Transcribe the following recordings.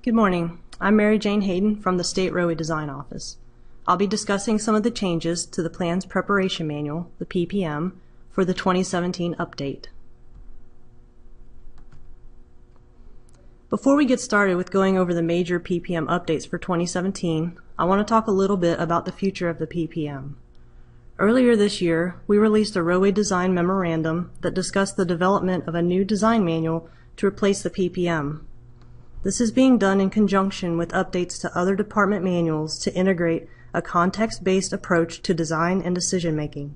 Good morning. I'm Mary Jane Hayden from the State Roadway Design Office. I'll be discussing some of the changes to the Plans Preparation Manual, the PPM, for the 2017 update. Before we get started with going over the major PPM updates for 2017, I want to talk a little bit about the future of the PPM. Earlier this year, we released a roadway design memorandum that discussed the development of a new design manual to replace the PPM. This is being done in conjunction with updates to other department manuals to integrate a context-based approach to design and decision-making.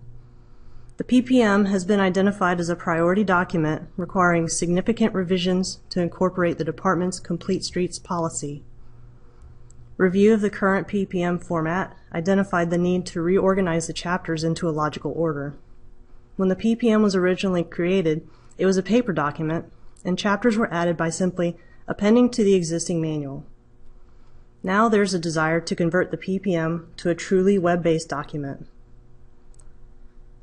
The PPM has been identified as a priority document requiring significant revisions to incorporate the department's Complete Streets policy. Review of the current PPM format identified the need to reorganize the chapters into a logical order. When the PPM was originally created, it was a paper document, and chapters were added by simply appending to the existing manual. Now there's a desire to convert the PPM to a truly web-based document.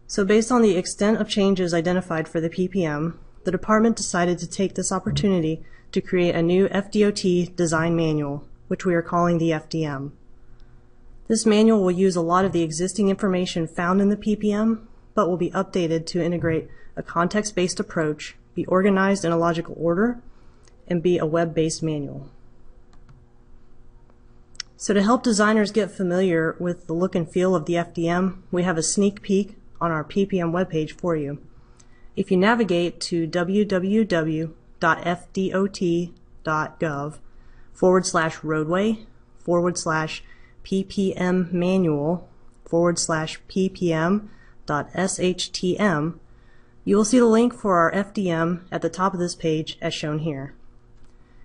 So based on the extent of changes identified for the PPM, the department decided to take this opportunity to create a new FDOT design manual, which we are calling the FDM. This manual will use a lot of the existing information found in the PPM, but will be updated to integrate a context-based approach, be organized in a logical order, and be a web-based manual. So to help designers get familiar with the look and feel of the FDM, we have a sneak peek on our PPM webpage for you. If you navigate to www.fdot.gov/roadway/PPM manual/PPM.SHTM, you will see the link for our FDM at the top of this page as shown here.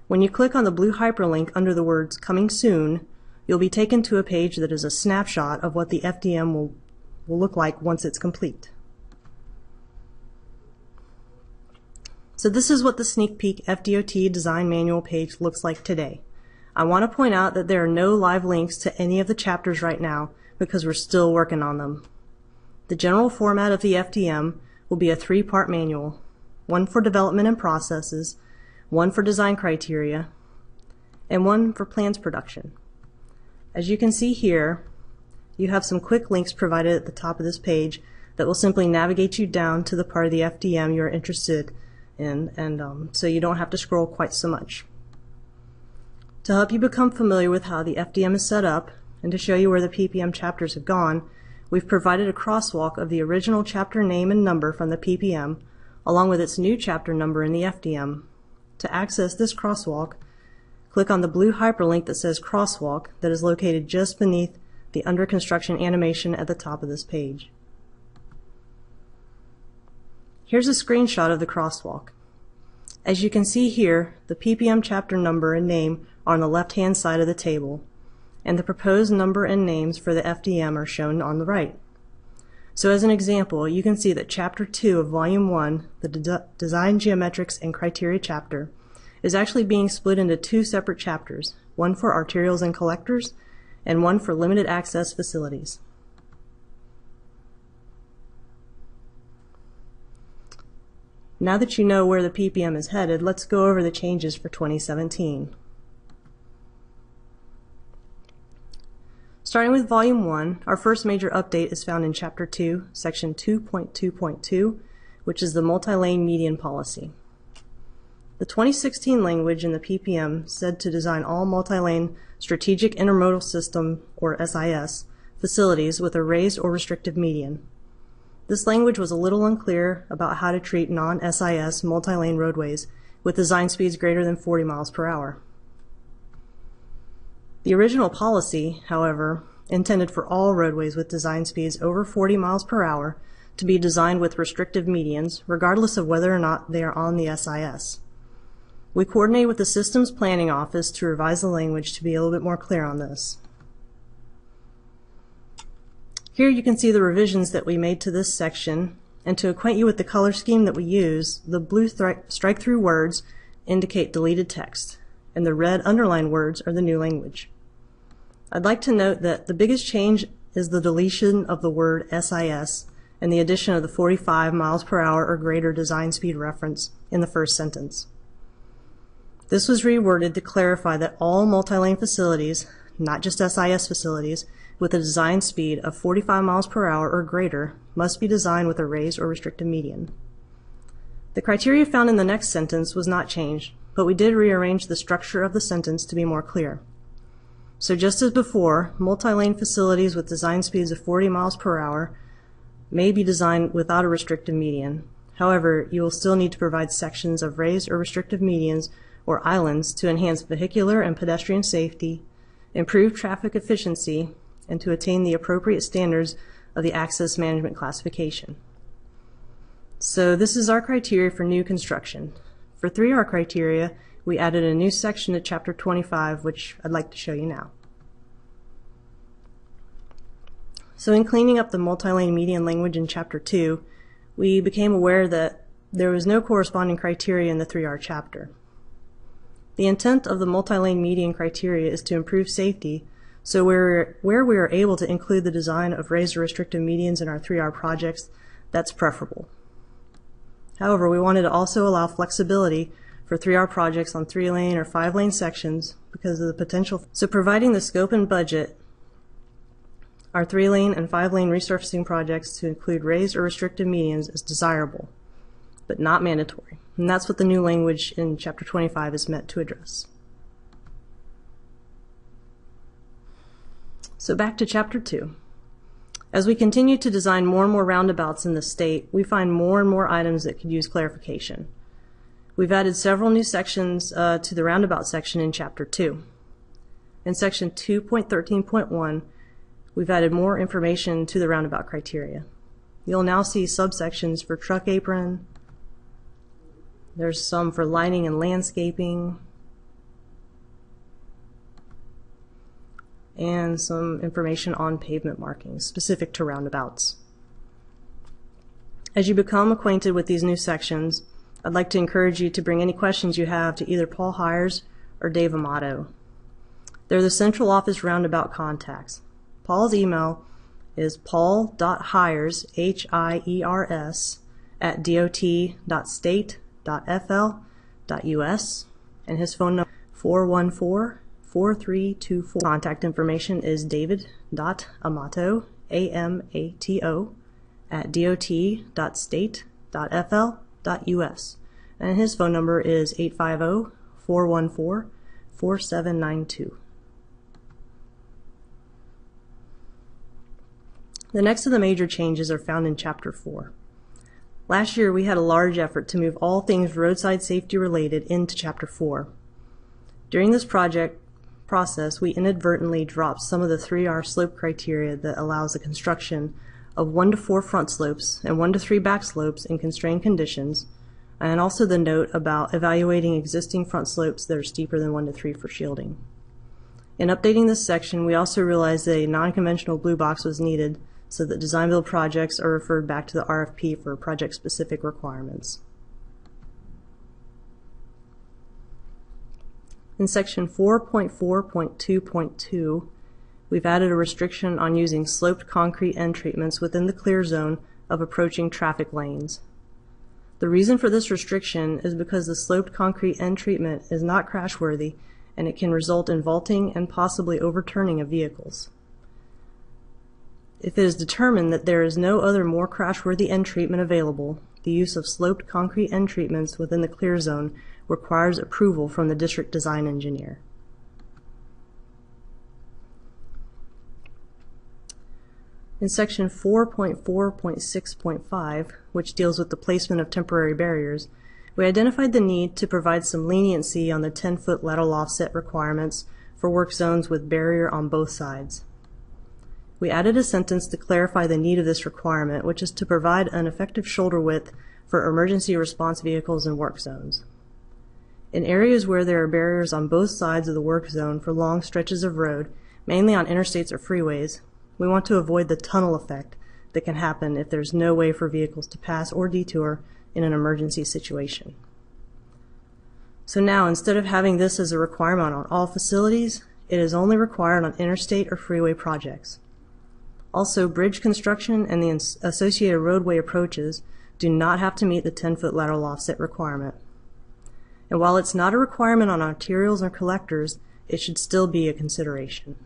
When you click on the blue hyperlink under the words Coming Soon, you'll be taken to a page that is a snapshot of what the FDM will look like once it's complete. So this is what the sneak peek FDOT design manual page looks like today. I want to point out that there are no live links to any of the chapters right now because we're still working on them. The general format of the FDM will be a three-part manual, one for development and processes, one for design criteria, and one for plans production. As you can see here, you have some quick links provided at the top of this page that will simply navigate you down to the part of the FDM you're interested in, and so you don't have to scroll quite so much. To help you become familiar with how the FDM is set up and to show you where the PPM chapters have gone, we've provided a crosswalk of the original chapter name and number from the PPM along with its new chapter number in the FDM. To access this crosswalk, click on the blue hyperlink that says Crosswalk that is located just beneath the Under Construction animation at the top of this page. Here's a screenshot of the crosswalk. As you can see here, the PPM chapter number and name are on the left-hand side of the table, and the proposed number and names for the FDM are shown on the right. So as an example, you can see that Chapter 2 of Volume 1, the Design Geometrics and Criteria chapter, is actually being split into two separate chapters, one for arterials and collectors, and one for limited access facilities. Now that you know where the PPM is headed, let's go over the changes for 2017. Starting with Volume 1, our first major update is found in Chapter 2, Section 2.2.2, which is the multilane median policy. The 2016 language in the PPM said to design all multilane strategic intermodal system, or SIS, facilities with a raised or restrictive median. This language was a little unclear about how to treat non-SIS multilane roadways with design speeds greater than 40 miles per hour. The original policy, however, intended for all roadways with design speeds over 40 miles per hour to be designed with restrictive medians, regardless of whether or not they are on the SIS. We coordinated with the Systems Planning Office to revise the language to be a little bit more clear on this. Here you can see the revisions that we made to this section, and to acquaint you with the color scheme that we use, the blue strike-through words indicate deleted text, and the red underlined words are the new language. I'd like to note that the biggest change is the deletion of the word SIS and the addition of the 45 miles per hour or greater design speed reference in the first sentence. This was reworded to clarify that all multi-lane facilities, not just SIS facilities, with a design speed of 45 miles per hour or greater must be designed with a raised or restricted median. The criteria found in the next sentence was not changed, but we did rearrange the structure of the sentence to be more clear. So just as before, multi-lane facilities with design speeds of 40 miles per hour may be designed without a restrictive median. However, you will still need to provide sections of raised or restrictive medians or islands to enhance vehicular and pedestrian safety, improve traffic efficiency, and to attain the appropriate standards of the access management classification. So this is our criteria for new construction. For 3R criteria, we added a new section to Chapter 25, which I'd like to show you now. So in cleaning up the multi-lane median language in Chapter 2, we became aware that there was no corresponding criteria in the 3R chapter. The intent of the multi-lane median criteria is to improve safety, so where we are able to include the design of raised or restrictive medians in our 3R projects, that's preferable. However, we wanted to also allow flexibility for 3R projects on 3-lane or 5-lane sections because of the potential. So providing the scope and budget, our 3-lane and 5-lane resurfacing projects to include raised or restrictive medians is desirable, but not mandatory. And that's what the new language in Chapter 25 is meant to address. So back to Chapter 2. As we continue to design more and more roundabouts in the state, we find more and more items that could use clarification. We've added several new sections to the roundabout section in Chapter 2. In Section 2.13.1, we've added more information to the roundabout criteria. You'll now see subsections for truck apron. There's some for lighting and landscaping, and some information on pavement markings specific to roundabouts. As you become acquainted with these new sections, I'd like to encourage you to bring any questions you have to either Paul Hires or Dave Amato. They're the central office roundabout contacts. Paul's email is paul.hires, H-I-E-R-S, @dot.state.fl.us, and his phone number 414-4324. Contact information is david.amato, A-M-A-T-O, @dot.state.fl.us, and his phone number is 850-414-4792. The next of the major changes are found in Chapter 4. Last year we had a large effort to move all things roadside safety related into Chapter 4. During this process, we inadvertently dropped some of the 3R slope criteria that allows the construction of 1 to 4 front slopes and 1 to 3 back slopes in constrained conditions, and also the note about evaluating existing front slopes that are steeper than 1 to 3 for shielding. In updating this section, we also realized that a non-conventional blue box was needed so that design-build projects are referred back to the RFP for project-specific requirements. In Section 4.4.2.2, we've added a restriction on using sloped concrete end treatments within the clear zone of approaching traffic lanes. The reason for this restriction is because the sloped concrete end treatment is not crash-worthy and it can result in vaulting and possibly overturning of vehicles. If it is determined that there is no other more crash-worthy end treatment available, the use of sloped concrete end treatments within the clear zone requires approval from the district design engineer. In Section 4.4.6.5, which deals with the placement of temporary barriers, we identified the need to provide some leniency on the 10-foot lateral offset requirements for work zones with barrier on both sides. We added a sentence to clarify the need of this requirement, which is to provide an effective shoulder width for emergency response vehicles in work zones. In areas where there are barriers on both sides of the work zone for long stretches of road, mainly on interstates or freeways, we want to avoid the tunnel effect that can happen if there's no way for vehicles to pass or detour in an emergency situation. So now, instead of having this as a requirement on all facilities, it is only required on interstate or freeway projects. Also, bridge construction and the associated roadway approaches do not have to meet the 10-foot lateral offset requirement. and while it's not a requirement on arterials or collectors, it should still be a consideration.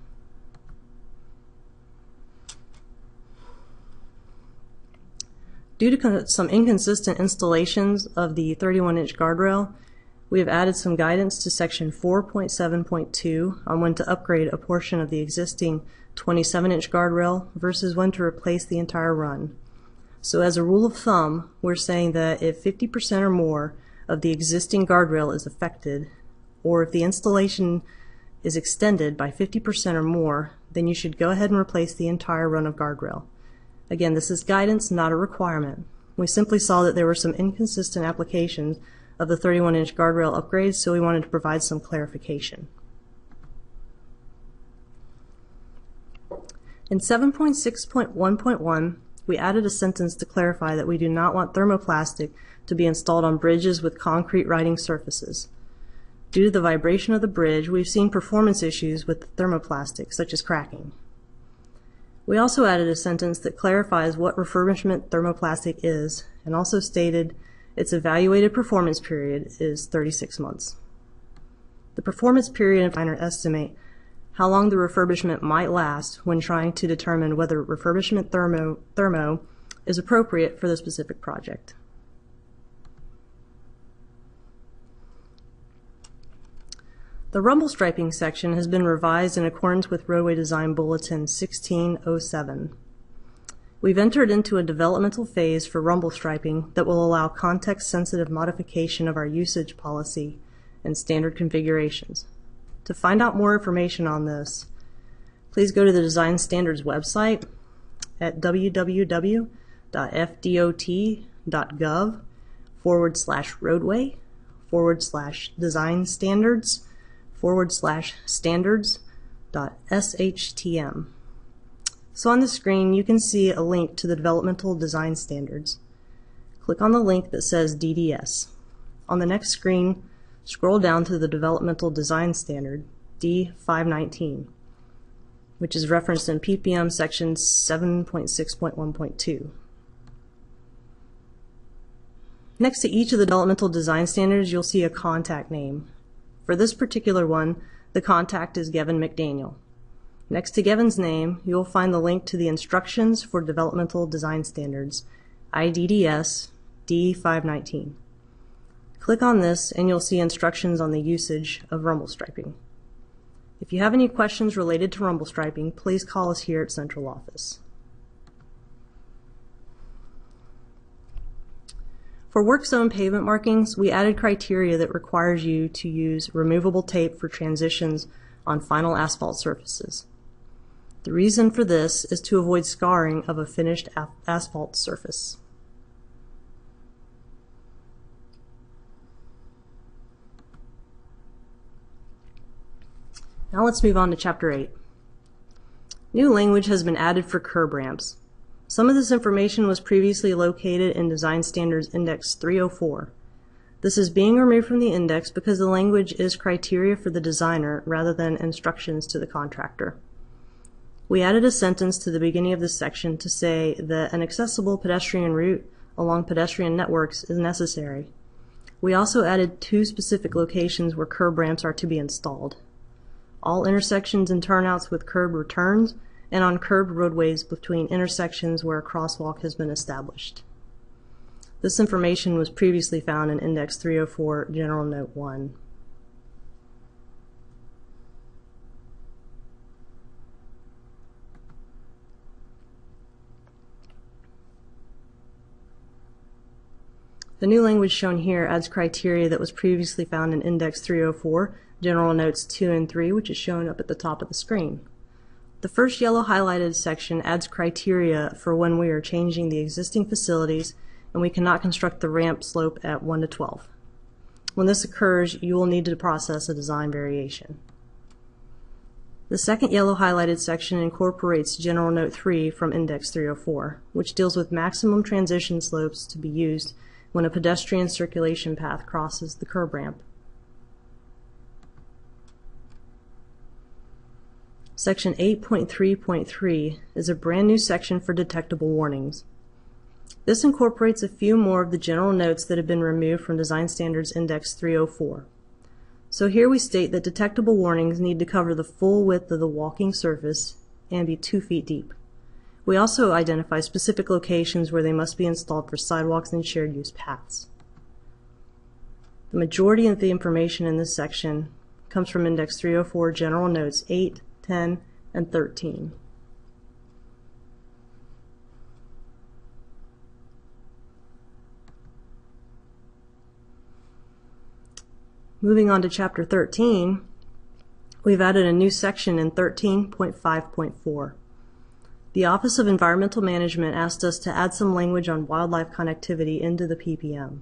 Due to some inconsistent installations of the 31-inch guardrail, we have added some guidance to section 4.7.2 on when to upgrade a portion of the existing 27-inch guardrail versus when to replace the entire run. So as a rule of thumb, we're saying that if 50% or more of the existing guardrail is affected, or if the installation is extended by 50% or more, then you should go ahead and replace the entire run of guardrail. Again, this is guidance, not a requirement. We simply saw that there were some inconsistent applications of the 31-inch guardrail upgrades, so we wanted to provide some clarification. In 7.6.1.1, we added a sentence to clarify that we do not want thermoplastic to be installed on bridges with concrete riding surfaces. Due to the vibration of the bridge, we've seen performance issues with thermoplastic, such as cracking. We also added a sentence that clarifies what refurbishment thermoplastic is, and also stated its evaluated performance period is 36 months. The performance period definer estimate how long the refurbishment might last when trying to determine whether refurbishment thermo is appropriate for the specific project. The rumble striping section has been revised in accordance with Roadway Design Bulletin 1607. We've entered into a developmental phase for rumble striping that will allow context-sensitive modification of our usage policy and standard configurations. To find out more information on this, please go to the Design Standards website at www.fdot.gov/roadway/design-standards/standards.shtm. So on the screen you can see a link to the Developmental Design Standards. Click on the link that says DDS. On the next screen, scroll down to the Developmental Design Standard D519, which is referenced in PPM section 7.6.1.2. Next to each of the developmental design standards, you'll see a contact name. For this particular one, the contact is Gavin McDaniel. Next to Gavin's name, you'll find the link to the Instructions for Developmental Design Standards, IDDS D519. Click on this and you'll see instructions on the usage of rumble striping. If you have any questions related to rumble striping, please call us here at Central Office. For work zone pavement markings, we added criteria that requires you to use removable tape for transitions on final asphalt surfaces. The reason for this is to avoid scarring of a finished asphalt surface. Now let's move on to Chapter 8. New language has been added for curb ramps. Some of this information was previously located in Design Standards Index 304. This is being removed from the index because the language is criteria for the designer rather than instructions to the contractor. We added a sentence to the beginning of this section to say that an accessible pedestrian route along pedestrian networks is necessary. We also added 2 specific locations where curb ramps are to be installed: all intersections and turnouts with curb returns, and on curbed roadways between intersections where a crosswalk has been established. This information was previously found in Index 304, General Note 1. The new language shown here adds criteria that was previously found in Index 304, General Notes 2 and 3, which is shown up at the top of the screen. The first yellow highlighted section adds criteria for when we are changing the existing facilities and we cannot construct the ramp slope at 1 to 12. When this occurs, you will need to process a design variation. The second yellow highlighted section incorporates General Note 3 from Index 304, which deals with maximum transition slopes to be used when a pedestrian circulation path crosses the curb ramp. Section 8.3.3 is a brand new section for detectable warnings. This incorporates a few more of the general notes that have been removed from Design Standards Index 304. So here we state that detectable warnings need to cover the full width of the walking surface and be 2 feet deep. We also identify specific locations where they must be installed for sidewalks and shared use paths. The majority of the information in this section comes from Index 304 General Notes 8, 10, and 13. Moving on to Chapter 13, we've added a new section in 13.5.4. The Office of Environmental Management asked us to add some language on wildlife connectivity into the PPM.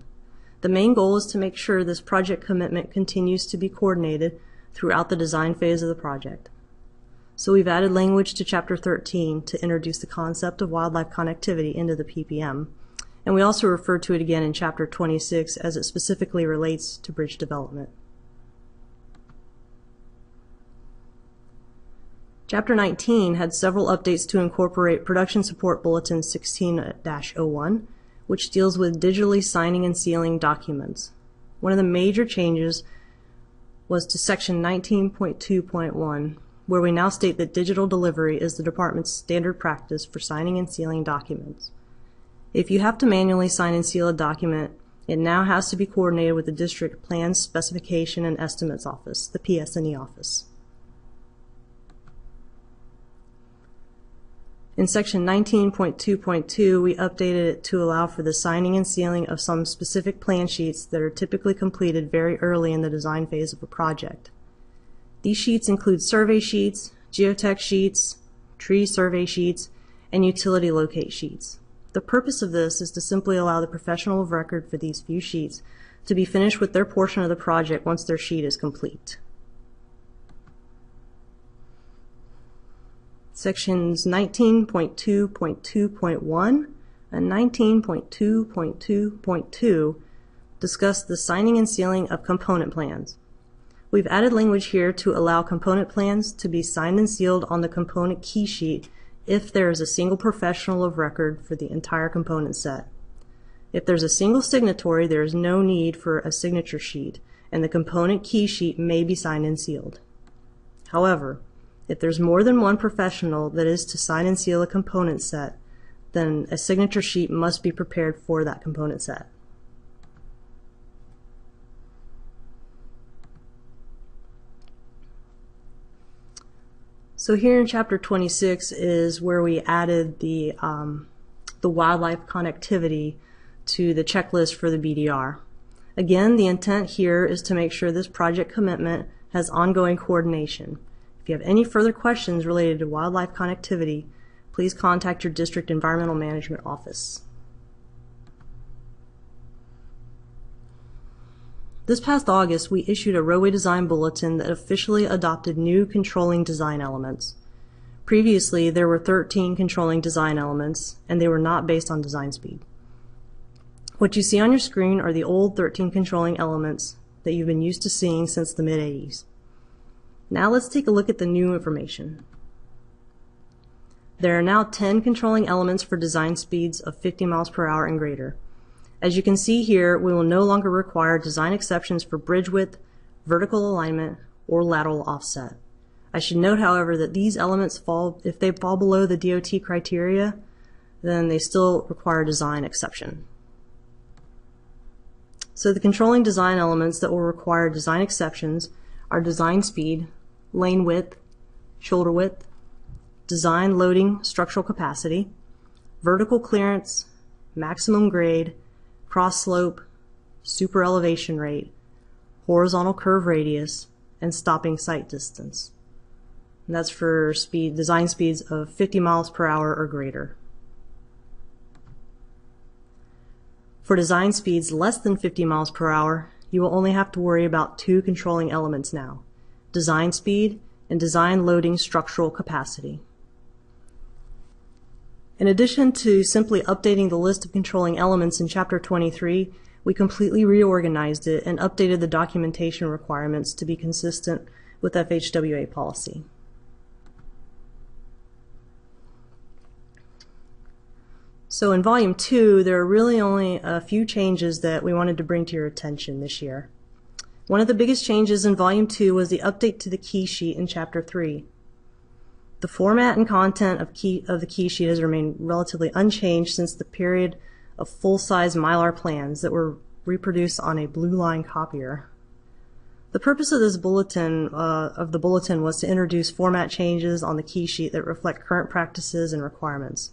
The main goal is to make sure this project commitment continues to be coordinated throughout the design phase of the project. So we've added language to Chapter 13 to introduce the concept of wildlife connectivity into the PPM, and we also refer to it again in Chapter 26 as it specifically relates to bridge development. Chapter 19 had several updates to incorporate Production Support Bulletin 16-01, which deals with digitally signing and sealing documents. One of the major changes was to Section 19.2.1, where we now state that digital delivery is the department's standard practice for signing and sealing documents. If you have to manually sign and seal a document, it now has to be coordinated with the District Plans, Specification, and Estimates Office, the PS&E office. In Section 19.2.2, we updated it to allow for the signing and sealing of some specific plan sheets that are typically completed very early in the design phase of a project. These sheets include survey sheets, geotech sheets, tree survey sheets, and utility locate sheets. The purpose of this is to simply allow the professional of record for these few sheets to be finished with their portion of the project once their sheet is complete. Sections 19.2.2.1 and 19.2.2.2 discuss the signing and sealing of component plans. We've added language here to allow component plans to be signed and sealed on the component key sheet if there is a single professional of record for the entire component set. If there's a single signatory, there is no need for a signature sheet, and the component key sheet may be signed and sealed. However, if there's more than one professional that is to sign and seal a component set, then a signature sheet must be prepared for that component set. So here in Chapter 26 is where we added the wildlife connectivity to the checklist for the BDR. Again, the intent here is to make sure this project commitment has ongoing coordination. If you have any further questions related to wildlife connectivity, please contact your district environmental management office. This past August, we issued a roadway design bulletin that officially adopted new controlling design elements. Previously, there were 13 controlling design elements, and they were not based on design speed. What you see on your screen are the old 13 controlling elements that you've been used to seeing since the mid-80s. Now let's take a look at the new information. There are now 10 controlling elements for design speeds of 50 miles per hour and greater. As you can see here, we will no longer require design exceptions for bridge width, vertical alignment, or lateral offset. I should note, however, that these elements if they fall below the DOT criteria, then they still require design exception. So the controlling design elements that will require design exceptions are design speed, lane width, shoulder width, design loading structural capacity, vertical clearance, maximum grade, cross slope, super elevation rate, horizontal curve radius, and stopping sight distance. And that's for design speeds of 50 miles per hour or greater. For design speeds less than 50 miles per hour, you will only have to worry about 2 controlling elements now: design speed and design loading structural capacity. In addition to simply updating the list of controlling elements in Chapter 23, we completely reorganized it and updated the documentation requirements to be consistent with FHWA policy. So in Volume 2, there are really only a few changes that we wanted to bring to your attention this year. One of the biggest changes in Volume 2 was the update to the key sheet in Chapter 3. The format and content of the key sheet has remained relatively unchanged since the period of full-size Mylar plans that were reproduced on a blue line copier. The purpose of this bulletin was to introduce format changes on the key sheet that reflect current practices and requirements.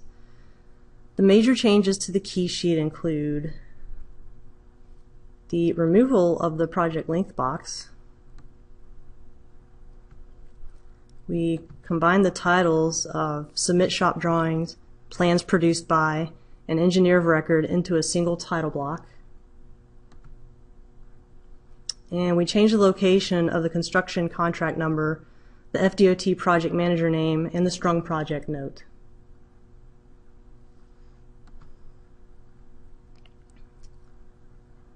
The major changes to the key sheet include the removal of the project length box. We combined the titles of Submit Shop Drawings, Plans Produced By, and Engineer of Record into a single title block. And we changed the location of the construction contract number, the FDOT project manager name, and the strung project note.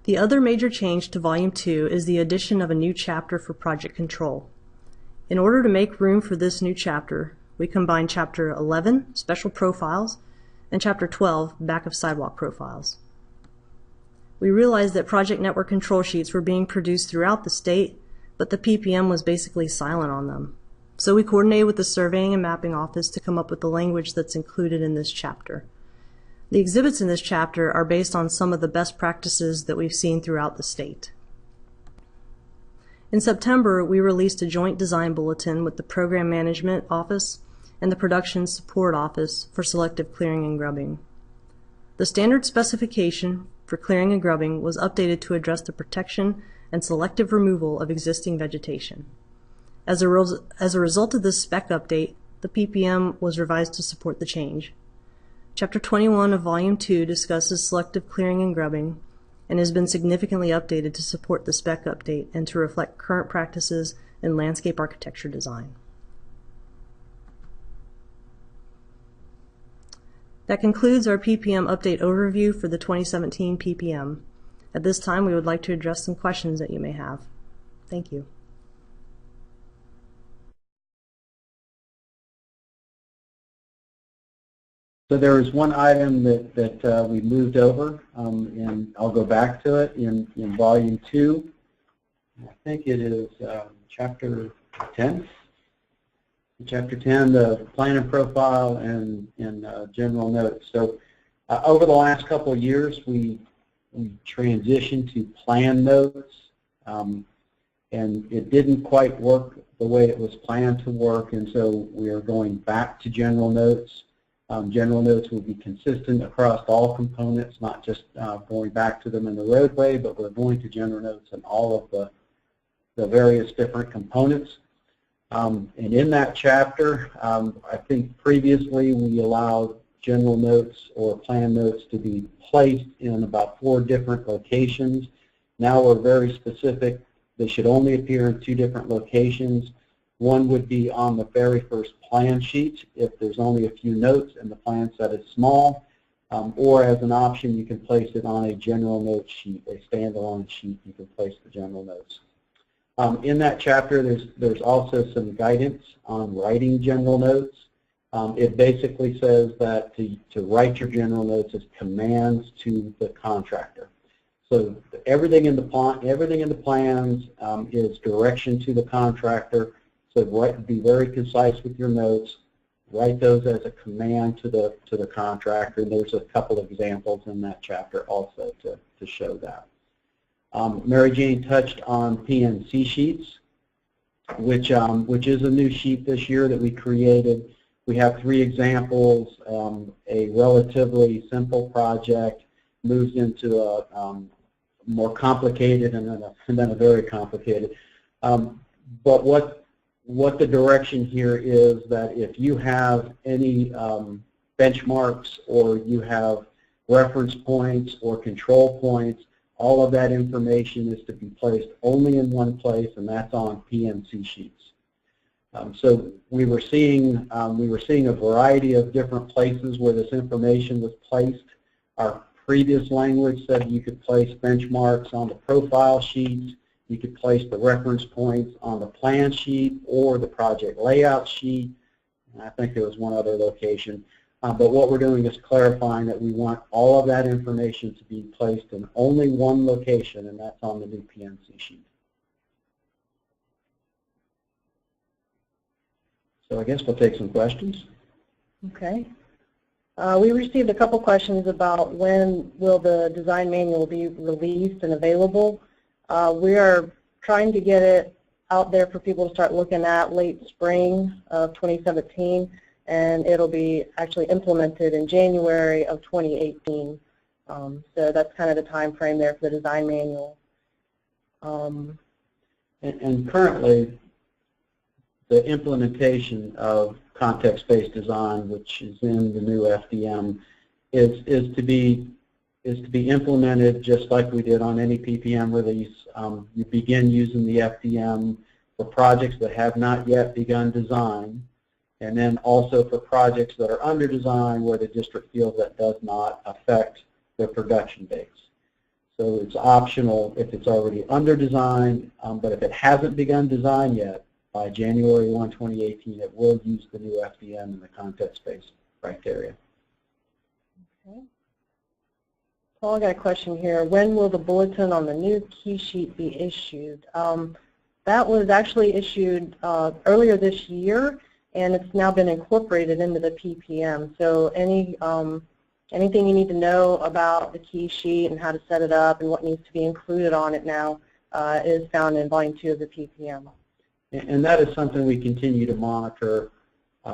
The other major change to Volume 2 is the addition of a new chapter for project control. In order to make room for this new chapter, we combined Chapter 11, Special Profiles, and Chapter 12, Back of Sidewalk Profiles. We realized that project network control sheets were being produced throughout the state, but the PPM was basically silent on them. So we coordinated with the Surveying and Mapping Office to come up with the language that's included in this chapter. The exhibits in this chapter are based on some of the best practices that we've seen throughout the state. In September, we released a joint design bulletin with the Program Management Office and the Production Support Office for selective clearing and grubbing. The standard specification for clearing and grubbing was updated to address the protection and selective removal of existing vegetation. As a result of this spec update, the PPM was revised to support the change. Chapter 21 of Volume 2 discusses selective clearing and grubbing and has been significantly updated to support the spec update and to reflect current practices in landscape architecture design. That concludes our PPM update overview for the 2017 PPM. At this time, we would like to address some questions that you may have. Thank you. So there is one item that we moved over, and I'll go back to it in Volume 2. I think it is Chapter 10. Chapter 10, the plan and profile and general notes. So over the last couple of years, we transitioned to plan notes, and it didn't quite work the way it was planned to work, and so we are going back to general notes. General notes will be consistent across all components, not just going back to them in the roadway, but we're going to general notes in all of the various different components. And in that chapter, I think previously we allowed general notes or plan notes to be placed in about 4 different locations. Now we're very specific. They should only appear in 2 different locations. One would be on the very first plan sheet if there's only a few notes and the plan set is small, or as an option you can place it on a general note sheet, a standalone sheet. You can place the general notes. In that chapter, there's also some guidance on writing general notes. It basically says that to write your general notes as commands to the contractor. So everything in the plans is direction to the contractor. So be very concise with your notes. Write those as a command to the contractor. And there's a couple of examples in that chapter also to show that. Mary Jane touched on PNC sheets, which is a new sheet this year that we created. We have 3 examples. A relatively simple project moves into a more complicated and then a very complicated. But what the direction here is that if you have any benchmarks or you have reference points or control points, all of that information is to be placed only in one place, and that's on PNC sheets. So we were seeing a variety of different places where this information was placed. Our previous language said you could place benchmarks on the profile sheet. You could place the reference points on the plan sheet or the project layout sheet. And I think there was one other location. But what we're doing is clarifying that we want all of that information to be placed in only one location, and that's on the new PNC sheet. So I guess we'll take some questions. Okay. We received a couple questions about when will the design manual be released and available. We are trying to get it out there for people to start looking at late spring of 2017, and it'll be actually implemented in January of 2018. So that's kind of the time frame there for the design manual. And currently, the implementation of context-based design, which is in the new FDM, is to be implemented just like we did on any PPM release. You begin using the FDM for projects that have not yet begun design, and then also for projects that are under design where the district feels that does not affect their production dates. So it's optional if it's already under design, but if it hasn't begun design yet, by January 1, 2018, it will use the new FDM and the context-based criteria. Okay. Paul, I got a question here. When will the bulletin on the new key sheet be issued? That was actually issued earlier this year, and it's now been incorporated into the PPM. So anything you need to know about the key sheet and how to set it up and what needs to be included on it now is found in Volume 2 of the PPM. And that is something we continue to monitor,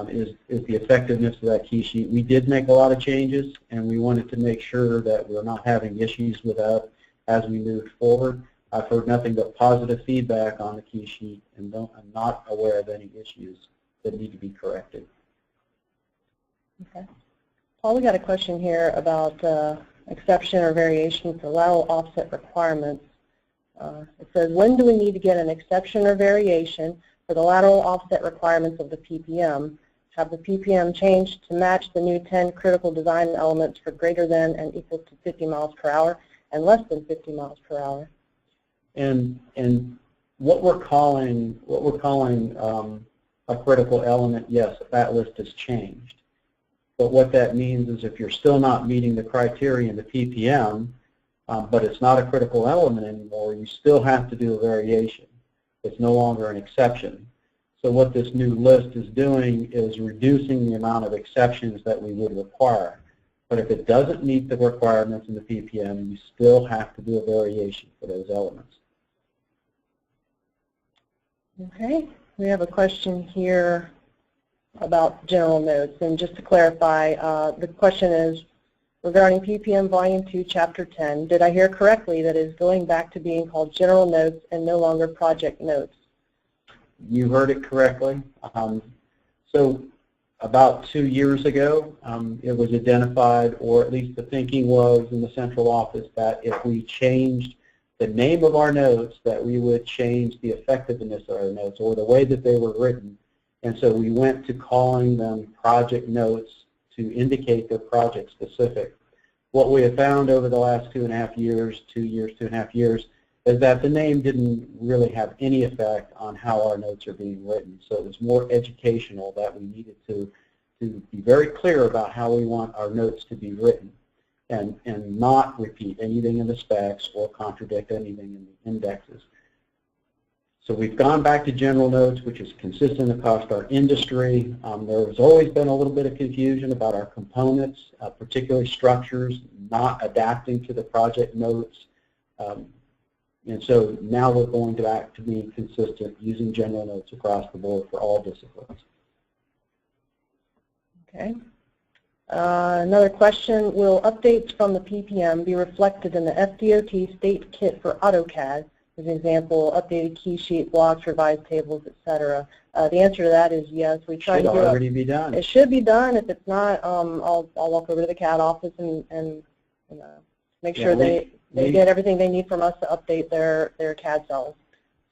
is the effectiveness of that key sheet. We did make a lot of changes, and we wanted to make sure that we're not having issues with that as we move forward. I've heard nothing but positive feedback on the key sheet, and I'm not aware of any issues that need to be corrected. Okay. Paul, we got a question here about exception or variation for lateral offset requirements. It says, when do we need to get an exception or variation for the lateral offset requirements of the PPM? Have the PPM changed to match the new 10 critical design elements for greater than and equal to 50 miles per hour and less than 50 miles per hour? And what we're calling a critical element, yes, that list has changed. But what that means is if you're still not meeting the criteria in the PPM, but it's not a critical element anymore, you still have to do a variation. It's no longer an exception. So what this new list is doing is reducing the amount of exceptions that we would require. But if it doesn't meet the requirements in the PPM, you still have to do a variation for those elements. Okay, we have a question here about general notes. And just to clarify, the question is, regarding PPM Volume 2, Chapter 10, did I hear correctly that it is going back to being called general notes and no longer project notes? You heard it correctly. So about 2 years ago, it was identified, or at least the thinking was in the central office, that if we changed the name of our notes, that we would change the effectiveness of our notes or the way that they were written. And so we went to calling them project notes to indicate they're project specific. What we have found over the last 2.5 years, 2 years, 2.5 years, is that the name didn't really have any effect on how our notes are being written. So it was more educational that we needed to be very clear about how we want our notes to be written and not repeat anything in the specs or contradict anything in the indexes. So we've gone back to general notes, which is consistent across our industry. There has always been a little bit of confusion about our components, particularly structures, not adapting to the project notes. And so now we're going back to being consistent using general notes across the board for all disciplines. Okay. Another question, will updates from the PPM be reflected in the FDOT state kit for AutoCAD? As an example, updated key sheet blocks, revised tables, etc. The answer to that is yes. We try to do it. Should already be done. It should be done. If it's not, I'll walk over to the CAD office and make sure they get everything they need from us to update their CAD cells.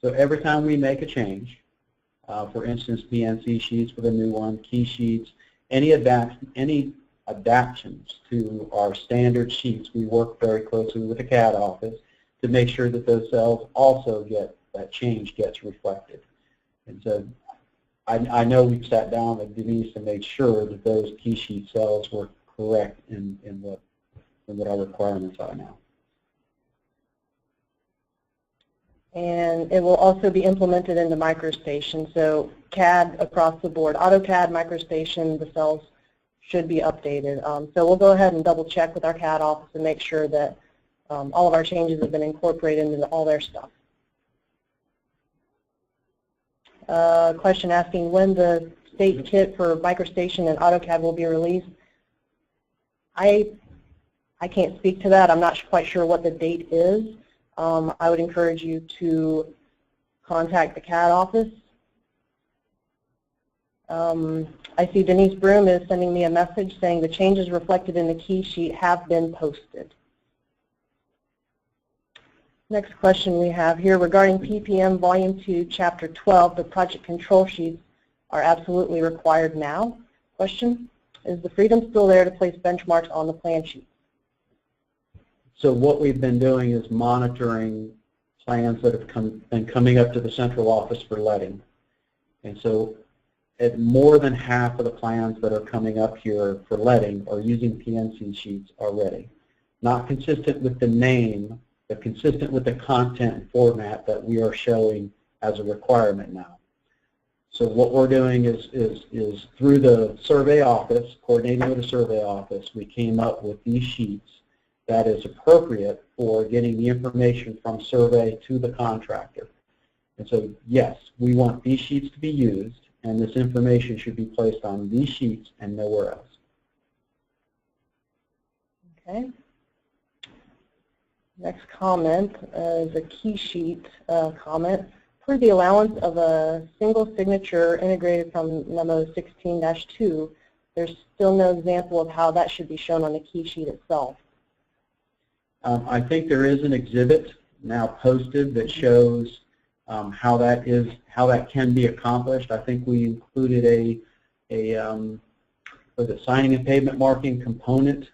So every time we make a change, for instance, PNC sheets with a new one, key sheets, any adaptations to our standard sheets, we work very closely with the CAD office to make sure that those cells also get, that change gets reflected. And so I know we've sat down with Denise and made sure that those key sheet cells were correct in what our requirements are now. And it will also be implemented into MicroStation. So CAD across the board, AutoCAD, MicroStation, the cells should be updated. So we'll go ahead and double check with our CAD office and make sure that all of our changes have been incorporated into all their stuff. Question asking when the state kit for MicroStation and AutoCAD will be released. I can't speak to that. I'm not quite sure what the date is. I would encourage you to contact the CAD office. I see Denise Broom is sending me a message saying the changes reflected in the key sheet have been posted. Next question we have here regarding PPM Volume 2, Chapter 12, the project control sheets are absolutely required now. Question, is the freedom still there to place benchmarks on the plan sheet? So what we've been doing is monitoring plans that have been coming up to the central office for letting. And so at more than half of the plans that are coming up here for letting are using PNC sheets already. Not consistent with the name, but consistent with the content and format that we are showing as a requirement now. So what we're doing is through the survey office, coordinating with the survey office, we came up with these sheets that is appropriate for getting the information from survey to the contractor. And so yes, we want these sheets to be used, and this information should be placed on these sheets and nowhere else. Okay. Next comment is a key sheet comment. For the allowance of a single signature integrated from memo 16-2, there's still no example of how that should be shown on the key sheet itself. I think there is an exhibit now posted that shows how that can be accomplished. I think we included was it signing and pavement marking component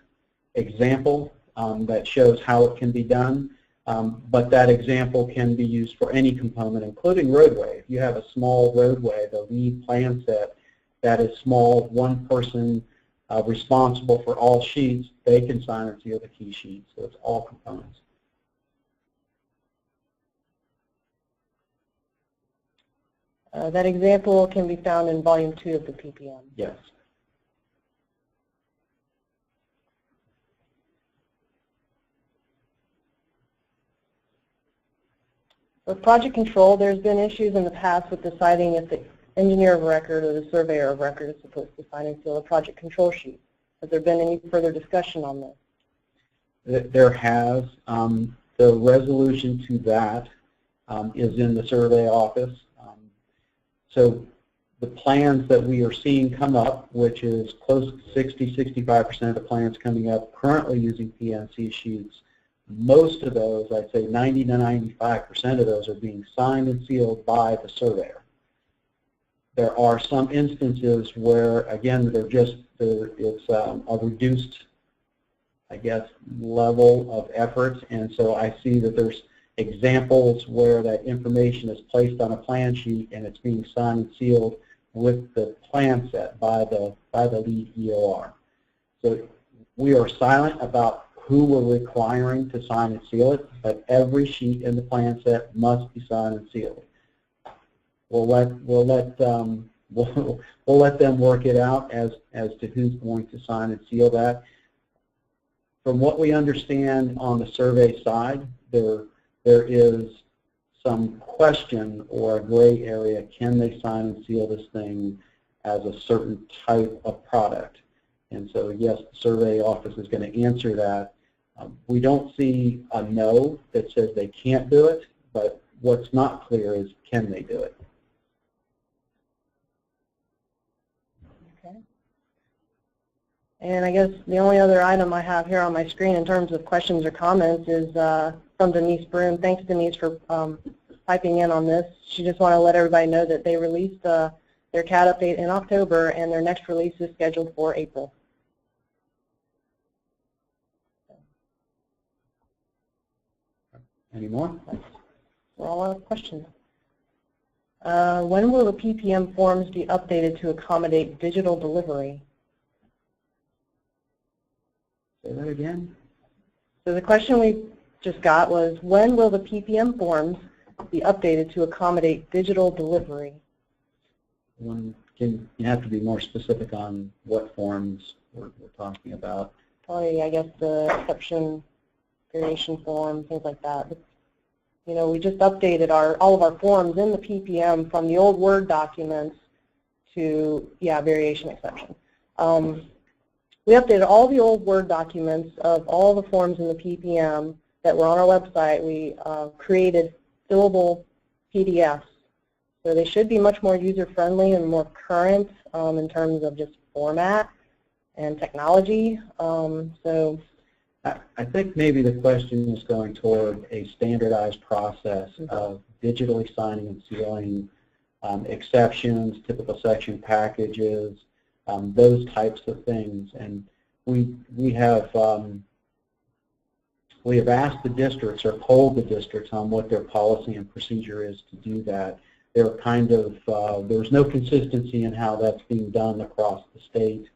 example that shows how it can be done. But that example can be used for any component, including roadway. If you have a small roadway, the lead plan set that is small, one person responsible for all sheets, they can sign and seal the key sheet. So it's all components. That example can be found in Volume 2 of the PPM. Yes. With project control, there's been issues in the past with deciding if the engineer of record or the surveyor of record is supposed to sign and seal a project control sheet. Has there been any further discussion on this? There has. The resolution to that is in the survey office. So the plans that we are seeing come up, which is close to 60–65% of the plans coming up currently using PNC sheets, most of those, I'd say 90 to 95% of those are being signed and sealed by the surveyor. There are some instances where, again, it's a reduced, I guess, level of effort, and so I see that there's examples where that information is placed on a plan sheet and it's being signed and sealed with the plan set by the lead EOR. So we are silent about who we're requiring to sign and seal it, but every sheet in the plan set must be signed and sealed. We'll let them work it out as to who's going to sign and seal that. From what we understand on the survey side, there is some question or a gray area. Can they sign and seal this thing as a certain type of product? And so, yes, the survey office is going to answer that. We don't see a no that says they can't do it, but what's not clear is can they do it? Okay. And I guess the only other item I have here on my screen in terms of questions or comments is from Denise Broom. Thanks, Denise, for piping in on this. She just wanted to let everybody know that they released their CAD update in October, and their next release is scheduled for April. Any more? That's all our questions. When will the PPM forms be updated to accommodate digital delivery? Say that again? So the question we just got was, when will the PPM forms be updated to accommodate digital delivery? You have to be more specific on what forms we're talking about. Probably, I guess, the exception variation form, things like that. But, you know, we just updated all of our forms in the PPM from the old Word documents to, variation exception. We updated all the old Word documents of all the forms in the PPM that were on our website. We created fillable PDFs. So they should be much more user-friendly and more current in terms of just format and technology. I think maybe the question is going toward a standardized process of digitally signing and sealing exceptions, typical section packages, those types of things. And we have asked the districts or polled the districts on what their policy and procedure is to do that. They're there's no consistency in how that's being done across the state.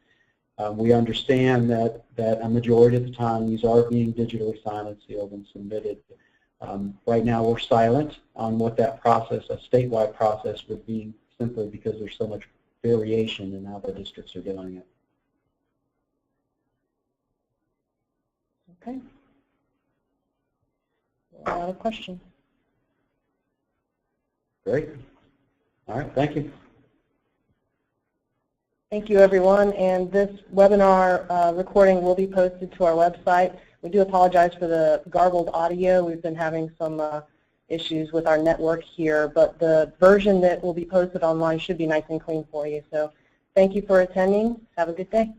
We understand that a majority of the time these are being digitally signed and sealed and submitted. Right now we're silent on what that process, a statewide process, would be, simply because there's so much variation in how the districts are doing it. Okay. Another question. Great. All right, thank you. Thank you, everyone. And this webinar recording will be posted to our website. We do apologize for the garbled audio. We've been having some issues with our network here, but the version that will be posted online should be nice and clean for you. So thank you for attending. Have a good day.